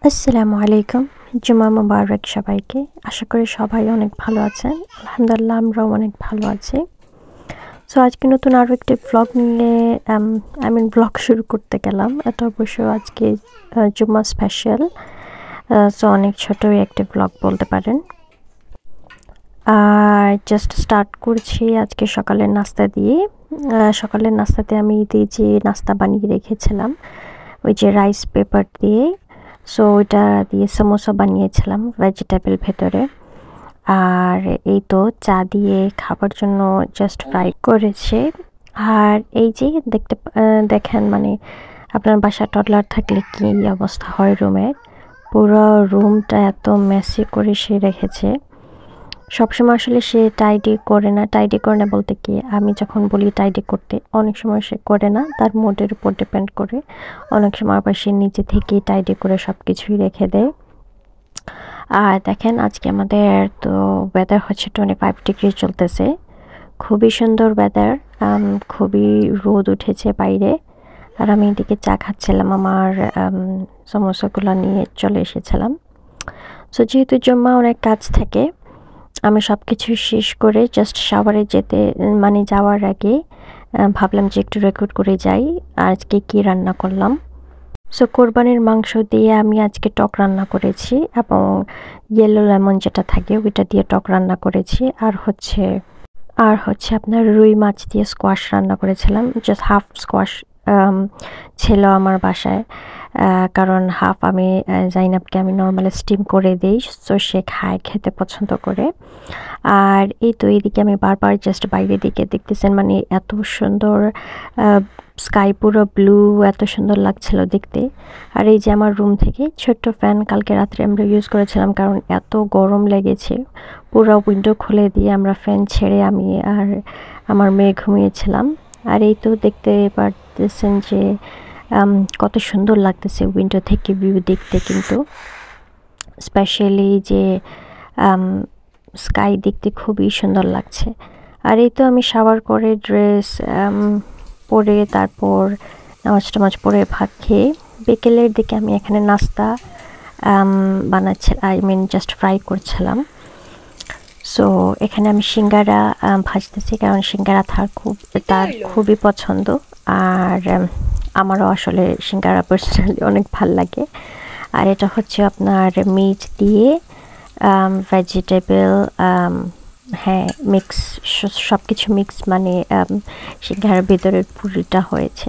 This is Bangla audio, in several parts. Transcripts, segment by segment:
আসসালামু আলাইকুম। জুমা মুবারক সবাইকে। আশা করি সবাই অনেক ভালো আছেন। আলহামদুলিল্লাহ আমরাও অনেক ভালো আছি। সো আজকে নতুন আরও একটি ব্লগ নিয়ে ব্লগ শুরু করতে গেলাম। এটা অবশ্য আজকে জুম্মা স্পেশাল। সো অনেক ছোটই একটি ব্লগ বলতে পারেন। আর জাস্ট স্টার্ট করছি আজকে সকালের নাস্তা দিয়ে। সকালের নাস্তাতে আমি যে নাস্তা বানিয়ে রেখেছিলাম ওই যে রাইস পেপার দিয়ে, সো ওইটা দিয়ে সমোসা বানিয়েছিলাম ভেজিটেবল ভেতরে। আর এই তো চা দিয়ে খাবার জন্য জাস্ট ফ্রাই করেছে। আর এই যে দেখেন মানে আপনার বাসা টডলার থাকলে কি অবস্থা হয় রুমের, পুরো রুমটা এত মেসি করে সে রেখেছে। সবসময় আসলে সে টাইডি করে না বলতে কি, আমি যখন বলি টাইডি করতে অনেক সময় সে করে না, তার মুডের উপর ডিপেন্ড করে। অনেক সময় আবার সে নিজে থেকেই টাইডি করে সব কিছুই রেখে দেয়। আর দেখেন আজকে আমাদের তো ওয়েদার হচ্ছে 25 ডিগ্রি চলতেছে, খুবই সুন্দর ওয়েদার। খুবই রোদ উঠেছে বাইরে। আর আমি এদিকে চা খাচ্ছিলাম, আমার সমোসাগুলো নিয়ে চলে এসেছিলাম। সো যেহেতু জুম্মা অনেক কাজ থাকে, আমি সব কিছু শেষ করে জাস্ট শাওয়ারে যাওয়ার আগে ভাবলাম যে একটু রেকর্ড করে যাই আজকে কি রান্না করলাম। সো কোরবানির মাংস দিয়ে আমি আজকে টক রান্না করেছি, এবং ইয়েলো লেমন যেটা থাকে ওইটা দিয়ে টক রান্না করেছি। আর হচ্ছে আপনার রুই মাছ দিয়ে স্কোয়াশ রান্না করেছিলাম। জাস্ট হাফ স্কোয়াশ ছিল আমার বাসায়, কারণ হাফ আমি জাইনাবকে আমি নর্মালি স্টিম করে দিই, সো সে খেতে পছন্দ করে। আর এই তো এইদিকে আমি বারবার জাস্ট বাইরের দিকে দেখতেছেন, মানে এত সুন্দর স্কাই, পুরো ব্লু, এত সুন্দর লাগছিল দেখতে। আর এই যে আমার রুম থেকে ছোট্ট ফ্যান কালকে রাত্রে আমরা ইউজ করেছিলাম, কারণ এত গরম লেগেছে। পুরো উইন্ডো খুলে দিয়ে আমরা ফ্যান ছেড়ে আমি আর আমার মেয়ে ঘুমিয়েছিলাম। আর এই তো দেখতে পারতেছেন যে কত সুন্দর লাগতেছে উইন্ডো থেকে ভিউ দেখতে, কিন্তু স্পেশালি যে স্কাই দেখতে খুবই সুন্দর লাগছে। আর এই তো আমি শাওয়ার করে ড্রেস পরে তারপর নামাজ পরে ভাত খেয়ে বিকেলের দিকে আমি এখানে নাস্তা বানাচ্ছিলাম, জাস্ট ফ্রাই করছিলাম। সো এখানে আমি সিঙ্গারা ভাজতেছি, কারণ সিঙ্গারা তার খুবই পছন্দ। আর আমারও আসলে সিঙ্গারা পার্সোনালি অনেক ভাল লাগে। আর এটা হচ্ছে আপনার মিট দিয়ে ভেজিটেবল, হ্যাঁ মিক্স, সব কিছু মিক্স, মানে সিঙ্গারার ভিতরের পুরিটা হয়েছে।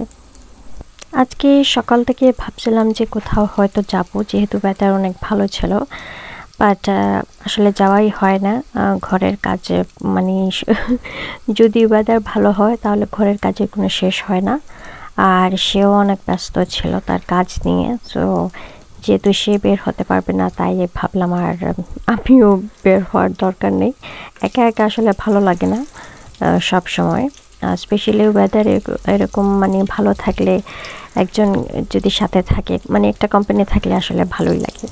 আজকে সকাল থেকে ভাবছিলাম যে কোথাও হয়তো যাব, যেহেতু ওয়েদার অনেক ভালো ছিল, বাট আসলে যাওয়াই হয় না। ঘরের কাজে মানে যদি ওয়েদার ভালো হয় তাহলে ঘরের কাজের কোনো শেষ হয় না। আর সেও অনেক ব্যস্ত ছিল তার কাজ নিয়ে, সো যেহেতু সে বের হতে পারবে না, তাই ভাবলাম আর আমিও বের হওয়ার দরকার নেই। একা একা আসলে ভালো লাগে না সব সময়, স্পেশালি ওয়েদার এরকম মানে ভালো থাকলে, একজন যদি সাথে থাকে, মানে একটা কোম্পানি থাকলে আসলে ভালোই লাগে।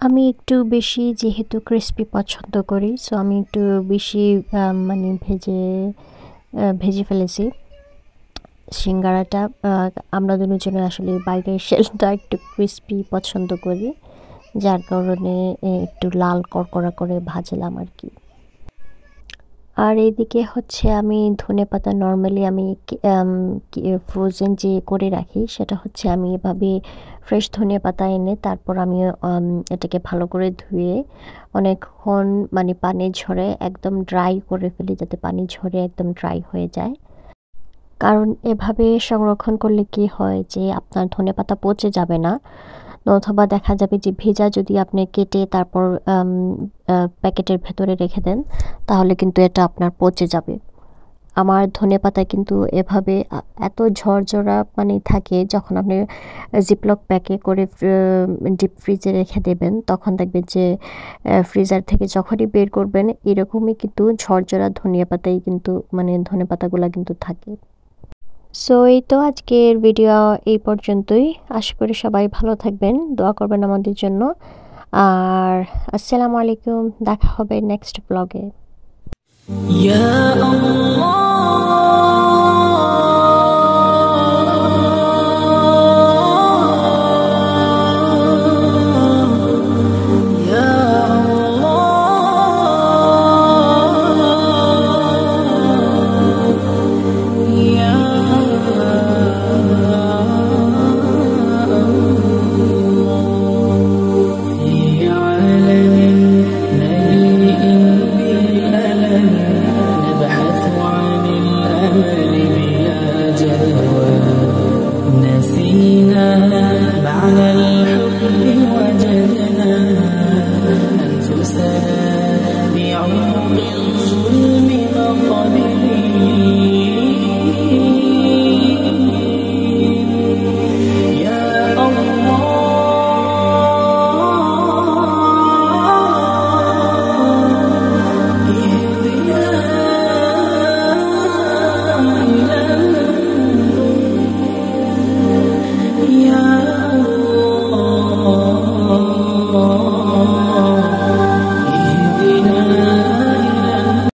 আমি একটু বেশি যেহেতু ক্রিস্পি পছন্দ করি, সো আমি একটু বেশি মানে ভেজে ফেলেছি সিঙ্গারাটা। আমরা দুজনে আসলে বাইরের শেলটা একটু ক্রিস্পি পছন্দ করি, যার কারণে একটু লাল কড়কড়া করে ভাজলাম আর কি। আর এইদিকে হচ্ছে আমি ধনেপাতা নর্মালি আমি ফ্রোজেন যে করে রাখি, সেটা হচ্ছে আমি এভাবে ফ্রেশ ধনেপাতা এনে তারপর আমি এটাকে ভালো করে ধুয়ে অনেকক্ষণ মানে পানি ঝরে একদম ড্রাই করে ফেলি, যাতে পানি ঝরে একদম ড্রাই হয়ে যায়। কারণ এভাবে সংরক্ষণ করলে কি হয় যে আপনার ধনেপাতা পচে যাবে না, অথবা দেখা যাবে যে ভেজা যদি আপনি কেটে তারপর প্যাকেটের ভেতরে রেখে দেন, তাহলে কিন্তু এটা আপনার পচে যাবে। আমার ধনেপাতা কিন্তু এভাবে এত ঝরঝরা মানে থাকে, যখন আপনি জিপলক প্যাকে করে ডিপ ফ্রিজে রেখে দেবেন, তখন দেখবেন যে ফ্রিজার থেকে যখনই বের করবেন এরকমই কিন্তু ঝরঝরা ধনিয়া পাতাই কিন্তু মানে ধনেপাতাগুলো কিন্তু থাকে। সো এই তো আজকের ভিডিও এই পর্যন্তই। আশা করি সবাই ভালো থাকবেন, দোয়া করবেন আমাদের জন্য। আর আসসালামু আলাইকুম, দেখা হবে নেক্সট ব্লগে। نسينا